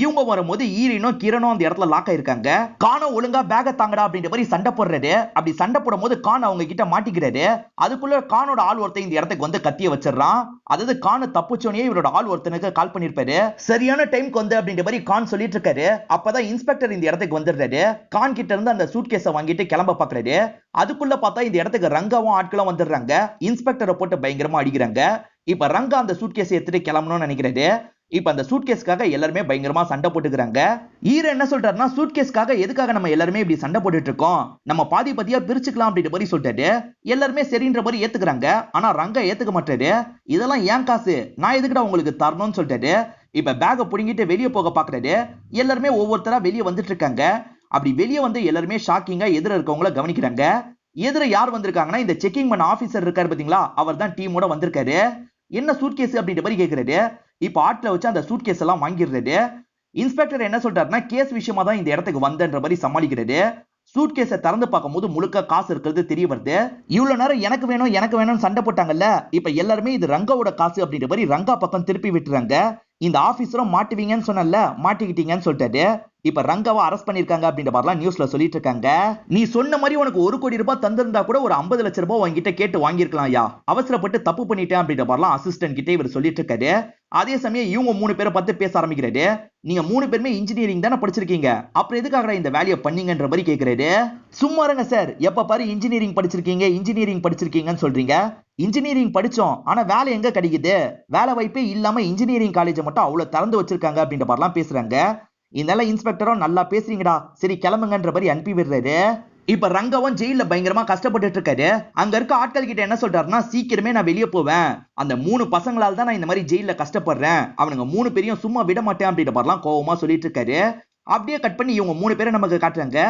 இவங்க வரும்போது ஈரினும் கிரணும் அந்த இடத்துல லாக் ஆயிருக்காங்க. கானோ ஒழுங்கா பேக தாங்கடா அப்படின்ற மாதிரி சண்டை போடுறாரு. அப்படி சண்டை போடும் போது கான் அவங்க கிட்ட மாட்டிக்கிறாரு. அதுக்குள்ள கானோட ஆள் ஒருத்தன் இந்த இடத்துக்கு வந்து கத்திய வச்சிடறான். அதாவது கானு தப்புச்சோனே இவரோட ஆள் ஒருத்தனுக்கு கால் பண்ணிருப்பாரு. சரியான டைம்க்கு வந்து அப்படின்ற மாதிரி கான் சொல்லிட்டு இருக்காரு. அப்பதான் இன்ஸ்பெக்டர் இந்த இடத்துக்கு வந்துடுறாரு. கான் கிட்ட இருந்து அந்த சூட்கேஸை வாங்கிட்டு கிளம்ப பாக்குறாரு. அதுக்குள்ள பார்த்தா இந்த இடத்துக்கு ரங்காவும் ஆட்களும் வந்துடுறாங்க. இன்ஸ்பெக்டரை போட்டு பயங்கரமா அடிக்கிறாங்க. இப்ப ரங்கா அந்த சூட்கேஸை எடுத்துட்டு கிளம்பணும்னு நினைக்கிறாரு. இப்ப அந்த சூட்கேஸ்க்காக எல்லாருமே பயங்கரமா சண்டை போட்டுக்கிறாங்க. ஹீரோ என்ன சொல்றாருன்னா, சூட்கேஸ்க்காக எதுக்காக நம்ம எல்லாருமே இப்படி சண்டை போட்டுட்டு இருக்கோம், நம்ம பாதி பாதியா பிரிச்சுக்கலாம் அப்படின்ற மாதிரி சொல்லிட்டாரு. எல்லாருமே சரின்ற மாதிரி ஏத்துக்கிறாங்க. ஆனா ரங்கா ஏத்துக்க மாட்டாரு. இதெல்லாம் ஏன் காசு, நான் எதுக்குடா உங்களுக்கு தரணும்னு சொல்லிட்டாரு. இப்ப பேக புடுங்கிட்டு வெளியே போக பாக்குறாரு. எல்லாருமே ஒவ்வொருத்தரா வெளியே வந்துட்டு இருக்காங்க. அப்படி வெளியே வந்து எல்லாருமே ஷாக்கிங்கா எதிர இருக்கவங்கள கவனிக்கிறாங்க. எதிர யார் வந்திருக்காங்கன்னா, இந்த செக்கிங் பண்ண ஆபீசர் இருக்காரு பாத்தீங்களா, அவர் தான் டீமோட வந்திருக்காரு. என்ன சூட்கேஸ் அப்படின்ற மாதிரி கேக்குறாரு. இப்ப ஆட்ல வச்சு அந்த சூட்கேஸ் எல்லாம் வாங்கிடுறாரு. இன்ஸ்பெக்டர் என்ன சொல்றாருன்னா, கேஸ் விஷயமா தான் இந்த இடத்துக்கு வந்தன்ற மாதிரி சமாளிக்கிறாரு. சூட்கேஸை திறந்து பார்க்கும்போது முழுக்க காசு இருக்கிறது தெரிய வருது. இவ்வளவு நேரம் எனக்கு வேணும் எனக்கு வேணும்னு சண்டை போட்டாங்கல்ல, இப்ப எல்லாருமே இது ரங்காவோட காசு அப்படின்ற மாதிரி ரங்கா பக்கம் திருப்பி விட்டுறாங்க. இந்த ஆபீசரும் மாட்டுவீங்கன்னு சொன்னல, மாட்டிக்கிட்டீங்கன்னு சொல்லிட்டாரு. இப்ப ரங்காவை அரெஸ்ட் பண்ணிருக்காங்க அப்படின்ற மாதிரிலாம் நியூஸ்ல சொல்லிட்டு இருக்காங்க. நீ சொன்ன மாதிரி உனக்கு 1 கோடி ரூபாய் தந்திருந்தா கூட ஒரு 50 லட்சம் ரூபாய் உங்ககிட்ட கேட்டு வாங்கிருக்கலாம் ஐயா, அவசரப்பட்டு தப்பு பண்ணிட்டேன் அப்படின்ற மாதிரிலாம் அசிஸ்டன்ட் கிட்ட இவர் சொல்லிட்டு இருக்காரு. அதே சமயம் இவங்க 3 பேரை பார்த்து பேச ஆரம்பிக்கிறாரு. நீங்க 3 பேருமே இன்ஜினியரிங் தானே படிச்சிருக்கீங்க, அப்புறம் எதுக்காக இந்த வேலையை பண்ணீங்கன்ற மாதிரி கேக்குறாரு. சும்மா இருங்க சார், எப்ப பாரு இன்ஜினியரிங் படிச்சிருக்கீங்கன்னு சொல்றீங்க. இன்ஜினியரிங் படிச்சோம், ஆனா வேலை எங்க கிடைக்குது, வேலை வாய்ப்பே இல்லாம இன்ஜினியரிங் காலேஜ் மட்டும் அவ்வளவு திறந்து வச்சிருக்காங்க அப்படின்ற மாதிரிலாம் பேசுறாங்க. இதனால இன்ஸ்பெக்டரும் நல்லா பேசுறீங்கடா, சரி கிளம்புங்கன்ற மாதிரி அனுப்பி விடுறாரு. இப்ப ரங்காவும் ஜெயில பயங்கரமா கஷ்டப்பட்டு இருக்காரு. அங்க இருக்க ஆட்கள் கிட்ட என்ன சொல்றாருன்னா, சீக்கிரமே நான் வெளியே போவேன், அந்த 3 பசங்களால தான் நான் இந்த மாதிரி ஜெயில கஷ்டப்படுறேன், அவனுங்க 3 பேரையும் சும்மா விட மாட்டேன் அப்படின்ற மாதிரிலாம் கோவமா சொல்லிட்டு இருக்காரு. அப்படியே கட் பண்ணி இவங்க 3 பேரை நமக்கு காட்டுறாங்க.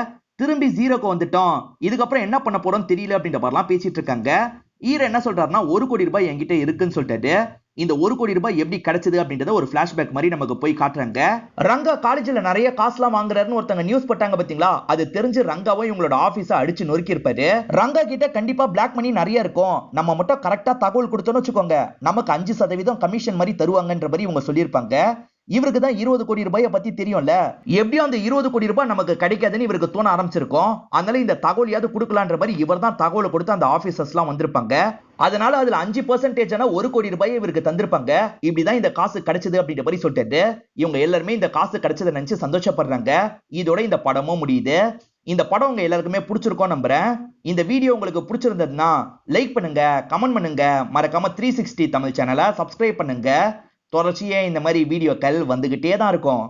திரும்பி ஜீரோக்கு வந்துட்டோம், இதுக்கப்புறம் என்ன பண்ண போறோம் தெரியல அப்படின்ற மாதிரிலாம் பேசிட்டு இருக்காங்க. ஈர என்ன சொல்றாருன்னா 1 கோடி ரூபாய் என்கிட்ட இருக்குன்னு சொல்லிட்டாரு. இந்த 1 கோடி ரூபாய் எப்படி கிடைச்சது அப்படின்றத ஒரு பிளாஷ்பேக் மாதிரி நமக்கு போய் காட்டுறாங்க. ரங்கா காலேஜ்ல நிறைய காசுலாம் வாங்குறாருன்னு ஒருத்தங்க நியூஸ் போட்டாங்க பாத்தீங்களா, அது தெரிஞ்சு ரங்காவும் இவங்களோட ஆபீஸ அடிச்சு நொறுக்கி இருப்பாரு. ரங்கா கிட்ட கண்டிப்பா பிளாக் மணி நிறைய இருக்கும், நம்ம மட்டும் கரெக்டா தகவல் கொடுத்தோம்னு வச்சுக்கோங்க, நமக்கு 5% கமிஷன் மாதிரி தருவாங்கன்ற மாதிரி இவங்க சொல்லியிருப்பாங்க. இவருக்கு தான் 20 கோடி ரூபாயை பத்தி தெரியும்ல, எப்படியும் அந்த 20 கோடி ரூபாய் நமக்கு கிடைக்காதுன்னு இவருக்கு தோண ஆரம்பிச்சிருக்கும். அதனால இந்த தகவலையாவது கொடுக்கலான்ற மாதிரி இவர் தான் தகவலை கொடுத்து அந்த ஆபீசர்ஸ் எல்லாம் வந்திருப்பாங்க. அதனால அதுல 5% 1 கோடி ரூபாயை இவருக்கு தந்திருப்பாங்க. இப்படிதான் இந்த காசு கிடைச்சது அப்படின்ற மாதிரி சொல்லிட்டு இவங்க எல்லாருமே இந்த காசு கிடைச்சதை நினைச்சு சந்தோஷப்படுறாங்க. இதோட இந்த படமும் முடியுது. இந்த படம் உங்க எல்லாருக்குமே பிடிச்சிருக்கும் நம்புறேன். இந்த வீடியோ உங்களுக்கு பிடிச்சிருந்ததுன்னா லைக் பண்ணுங்க, கமெண்ட் பண்ணுங்க, மறக்காம 360 தமிழ் சேனலை சப்ஸ்கிரைப் பண்ணுங்க. தொடர்ச்சியா இந்த மாதிரி வீடியோக்கள் வந்துகிட்டே தான் இருக்கும்.